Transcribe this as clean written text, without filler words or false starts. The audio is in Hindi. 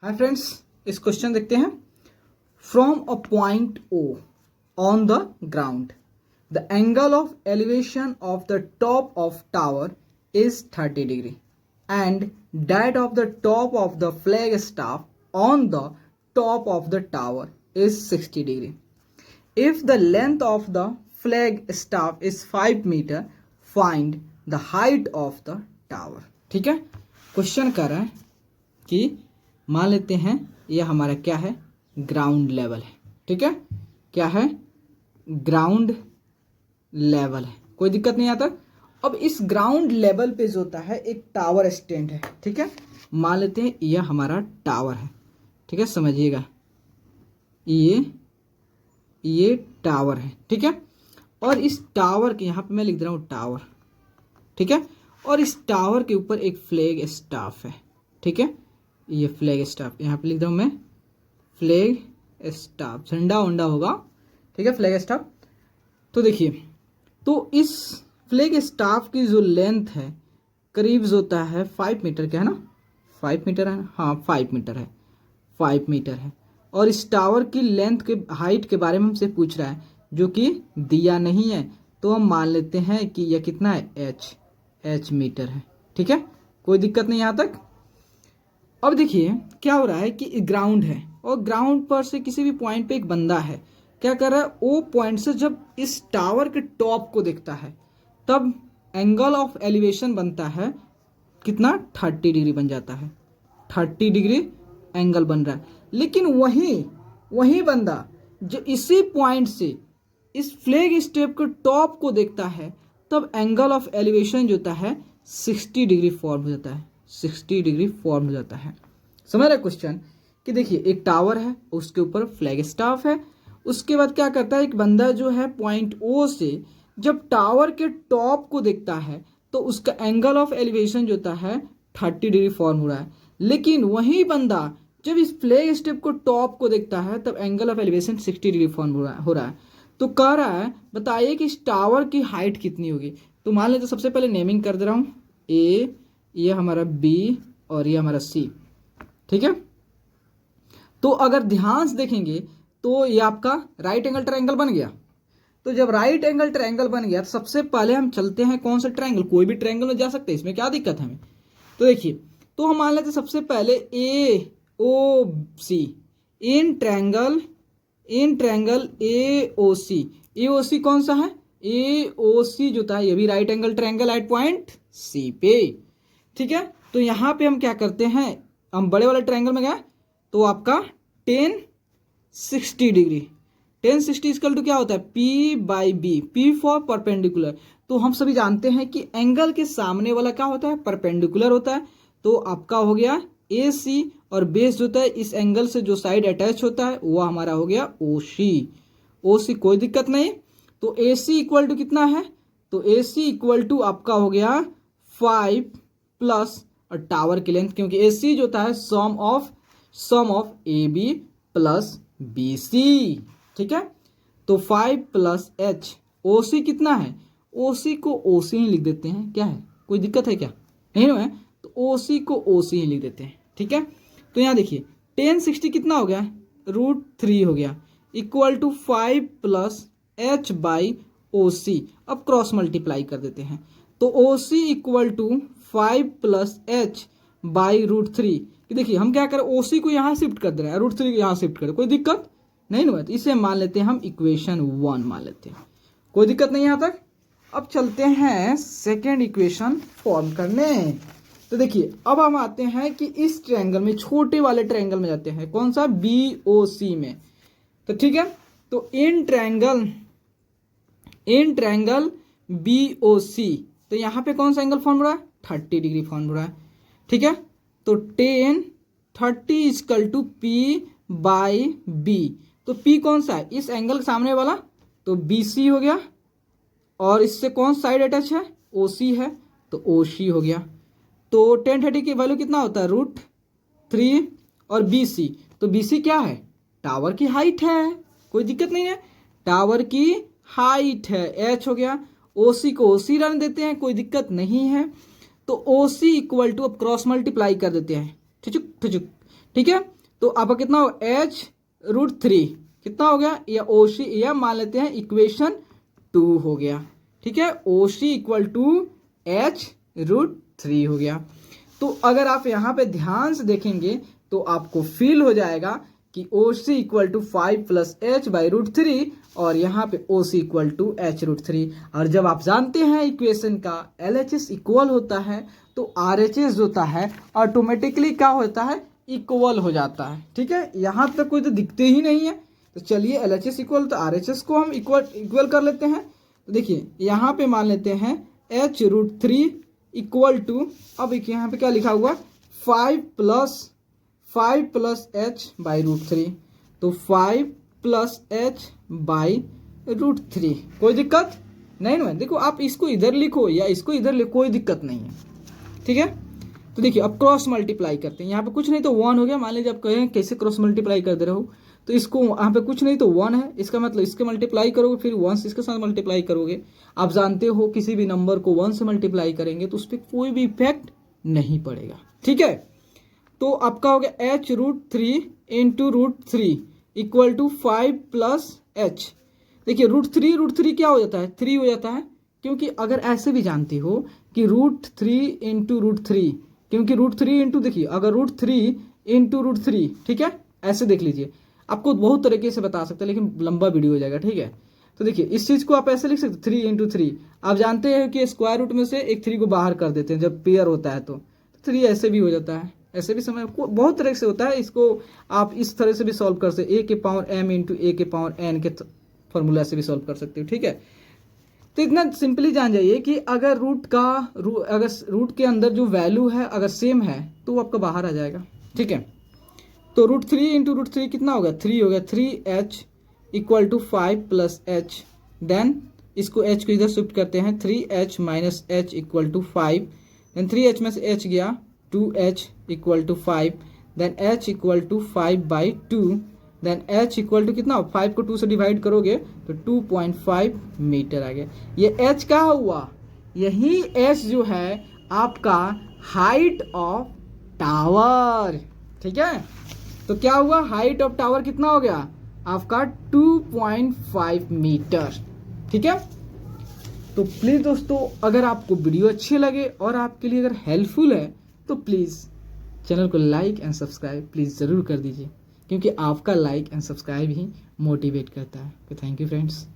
हाय फ्रेंड्स, इस क्वेश्चन देखते हैं। From a point O on the ground the angle of elevation of the top of tower is 30 degree and that of the top of the flag staff on the top of the tower is 60 degree. If the length of the flag staff is 5 metre find the height of the tower. ठीक है, क्वेश्चन कर रहा है कि मान लेते हैं यह हमारा क्या है, ग्राउंड लेवल है। ठीक है, क्या है, ग्राउंड लेवल है, कोई दिक्कत नहीं आता। अब इस ग्राउंड लेवल पे जो होता है एक टावर स्टैंड है। ठीक है, मान लेते हैं यह हमारा टावर है। ठीक है, समझिएगा, ये टावर है। ठीक है, और इस टावर के यहाँ पे मैं लिख रहा हूँ टावर। ठीक है, और इस टावर के ऊपर एक फ्लैग स्टाफ है। ठीक है, ये फ्लैग स्टाफ यहाँ पे लिख रहा हूँ मैं, फ्लैग स्टाफ, झंडा वंडा होगा। ठीक है, फ्लैग स्टाफ। तो देखिए, तो इस फ्लैग स्टाफ की जो लेंथ है करीब जो होता है 5 मीटर का है ना, 5 मीटर है ना, हाँ 5 मीटर है, 5 मीटर है। और इस टावर की लेंथ के हाइट के बारे में हमसे पूछ रहा है, जो कि दिया नहीं है। तो हम मान लेते हैं कि यह कितना है, एच मीटर है। ठीक है, कोई दिक्कत नहीं यहाँ तक। अब देखिए क्या हो रहा है कि ग्राउंड है और ग्राउंड पर से किसी भी पॉइंट पे एक बंदा है, क्या कर रहा है, वो पॉइंट से जब इस टावर के टॉप को देखता है तब एंगल ऑफ एलिवेशन बनता है कितना, 30 डिग्री बन जाता है। 30 डिग्री एंगल बन रहा है। लेकिन वही बंदा जो इसी पॉइंट से इस फ्लैग स्टेप के टॉप को देखता है तब एंगल ऑफ एलिवेशन जो होता है 60 डिग्री फॉर्म हो जाता है, 60 डिग्री फॉर्म हो जाता है। समझ रहे क्वेश्चन कि देखिए एक टावर है, उसके ऊपर फ्लैग स्टाफ है। उसके बाद क्या करता है, एक बंदा जो है पॉइंट ओ से जब टावर के टॉप को देखता है तो उसका एंगल ऑफ एलिवेशन जो होता है 30 डिग्री फॉर्म हो रहा है। लेकिन वही बंदा जब इस फ्लैग स्टेप को टॉप को देखता है तब angle of elevation 60 degree form हो रहा है। तो कह रहा है बताइए कि इस टावर की हाइट कितनी होगी। तो मान लेते सबसे पहले नेमिंग कर दे रहा हूँ, ए, ये हमारा बी और ये हमारा सी। ठीक है, तो अगर ध्यान से देखेंगे तो ये आपका राइट एंगल ट्रायंगल बन गया। तो जब राइट एंगल ट्रायंगल बन गया तो सबसे पहले हम चलते हैं कौन सा ट्रायंगल, कोई भी ट्रायंगल में जा सकते हैं, इसमें क्या दिक्कत है हमें। तो देखिए, तो हम मान लेते सबसे पहले ए ओ सी, इन ट्रायंगल ए ओ सी कौन सा है, ए ओ सी जो था ये भी right angle triangle at point C पे। ठीक है, तो यहां पे हम क्या करते हैं, हम बड़े वाले ट्रायंगल में गए तो आपका 1060 डिग्री, 1060 इक्वल टू क्या होता है, P by B, P for perpendicular. तो हम सभी जानते हैं कि एंगल के सामने वाला क्या होता है, परपेंडिकुलर होता है। तो आपका हो गया ए सी, और बेस जो होता है इस एंगल से जो साइड अटैच होता है वो हमारा हो गया ओ सी, कोई दिक्कत नहीं। तो ए सी इक्वल टू कितना है, तो ए सी इक्वल टू आपका हो गया 5 प्लस और टावर की लेंथ, क्योंकि ए सी जो होता है sum of A B plus B C. ठीक है, तो 5 प्लस एच, ओ सी कितना है, ओ सी को ओ सी ही लिख देते हैं, क्या है, कोई दिक्कत है क्या, नहीं है, तो ओ सी को ओ सी ही लिख देते हैं। ठीक है, तो यहाँ देखिए 1060 कितना हो गया, √3 हो गया, equal to 5 plus H by O C. अब क्रॉस मल्टीप्लाई कर देते हैं, तो O C equal to 5 plus H by √3। देखिए हम क्या करें, ओ सी को यहाँ शिफ्ट कर दे रहे हैं, √3 को यहाँ शिफ्ट कर दे, कोई दिक्कत नहीं हुआ। तो इसे मान लेते हैं हम इक्वेशन 1 मान लेते हैं, कोई दिक्कत नहीं यहाँ तक। अब चलते हैं सेकेंड इक्वेशन फॉर्म करने। तो देखिए अब हम आते हैं कि इस ट्रायंगल में, छोटे वाले ट्रायंगल में जाते हैं, कौन सा, बी ओ सी में। तो ठीक है, तो इन ट्रायंगल बी ओ सी, तो यहाँ पे कौन सा एंगल फॉर्म हो रहा है, 30 डिग्री फॉर्म हो रहा है। ठीक है, तो 1030 equal to P by B. तो पी कौन सा है, इस एंगल के सामने वाला, तो बी सी हो गया, और इससे कौन साइड अटैच है, ओ सी है, तो ओ सी हो गया। तो 1030 की वैल्यू कितना होता है, √3, और बी सी, तो बी सी क्या है, टावर की हाइट है, कोई दिक्कत नहीं है, टावर की हाइट है, एच हो गया। ओ सी को ओ सी रन देते हैं, कोई दिक्कत नहीं है। तो ओ सी इक्वल टू, अब क्रॉस मल्टीप्लाई कर देते हैं, ठिचुक ठिचुक, ठीक है। तो आपका कितना हो h√3 कितना हो गया, या OC या मान लेते हैं इक्वेशन 2 हो गया। ठीक है, OC इक्वल टू h√3 हो गया। तो अगर आप यहाँ पे ध्यान से देखेंगे तो आपको फील हो जाएगा कि OC equal to 5 plus h/√3 और यहाँ पे OC इक्वल टू h√3। और जब आप जानते हैं इक्वेशन का LHS इक्वल होता है तो RHS होता है ऑटोमेटिकली क्या होता है, इक्वल हो जाता है। ठीक है, यहाँ तक कोई तो दिखते ही नहीं है। तो चलिए LHS इक्वल तो RHS को हम इक्वल कर लेते हैं। तो देखिए यहाँ पे मान लेते हैं h√3 इक्वल टू, अब यहाँ पे क्या लिखा हुआ 5 प्लस h/√3, तो 5 प्लस h/√3। कोई दिक्कत नहीं ना। देखो आप इसको इधर लिखो या इसको इधर लिखो, कोई दिक्कत नहीं है। ठीक है, तो देखिए अब क्रॉस मल्टीप्लाई करते हैं। यहाँ पे कुछ नहीं तो 1 हो गया। मान लीजिए आप कहें कैसे क्रॉस मल्टीप्लाई कर दे रहे हो, तो इसको यहाँ पे कुछ नहीं तो 1 है, इसका मतलब इसके मल्टीप्लाई करोगे, फिर 1 से इसके साथ मल्टीप्लाई करोगे। आप जानते हो किसी भी नंबर को 1 से मल्टीप्लाई करेंगे तो उस पर कोई भी इफेक्ट नहीं पड़ेगा। ठीक है, तो आपका हो गया h√3 into √3 equal to 5 plus h। देखिए √3 क्या हो जाता है, 3 हो जाता है। क्योंकि अगर ऐसे भी जानते हो कि √3 इंटू √3, क्योंकि √3 इंटू, देखिए अगर √3 इंटू √3, ठीक है ऐसे देख लीजिए। आपको बहुत तरीके से बता सकते हैं लेकिन लंबा वीडियो हो जाएगा। ठीक है, तो देखिए इस चीज़ को आप ऐसे लिख सकते 3 इंटू 3। आप जानते हैं कि स्क्वायर रूट में से एक 3 को बाहर कर देते हैं जब पेयर होता है, तो 3 ऐसे भी हो जाता है, ऐसे भी समय बहुत तरह से होता है। इसको आप इस तरह से भी सॉल्व कर सकते, a के पावर m इंटू a के पावर n के फॉर्मूला से भी सॉल्व कर सकते हो। ठीक है, तो इतना सिंपली जान जाइए कि अगर अगर रूट के अंदर जो वैल्यू है अगर सेम है तो वो आपका बाहर आ जाएगा। ठीक है, तो √3 इंटू √3 कितना हो गया, 3 हो गया। 3h equal to 5 plus h, then इसको h को इधर शिफ्ट करते हैं, 3h minus h equal to 5, then 3h में से h गया, 2h equal to 5, then h equal to 5/2, then h equal to कितना, 5 को 2 से डिवाइड करोगे तो 2.5 मीटर आ गया। ये h क्या हुआ, यही h जो है आपका हाइट ऑफ टावर। ठीक है, तो क्या हुआ, हाइट ऑफ टावर कितना हो गया आपका 2.5 मीटर। ठीक है, तो प्लीज़ दोस्तों अगर आपको वीडियो अच्छे लगे और आपके लिए अगर हेल्पफुल है तो प्लीज़ चैनल को लाइक एंड सब्सक्राइब प्लीज़ ज़रूर कर दीजिए, क्योंकि आपका like and subscribe he motivate करता है। Thank you friends.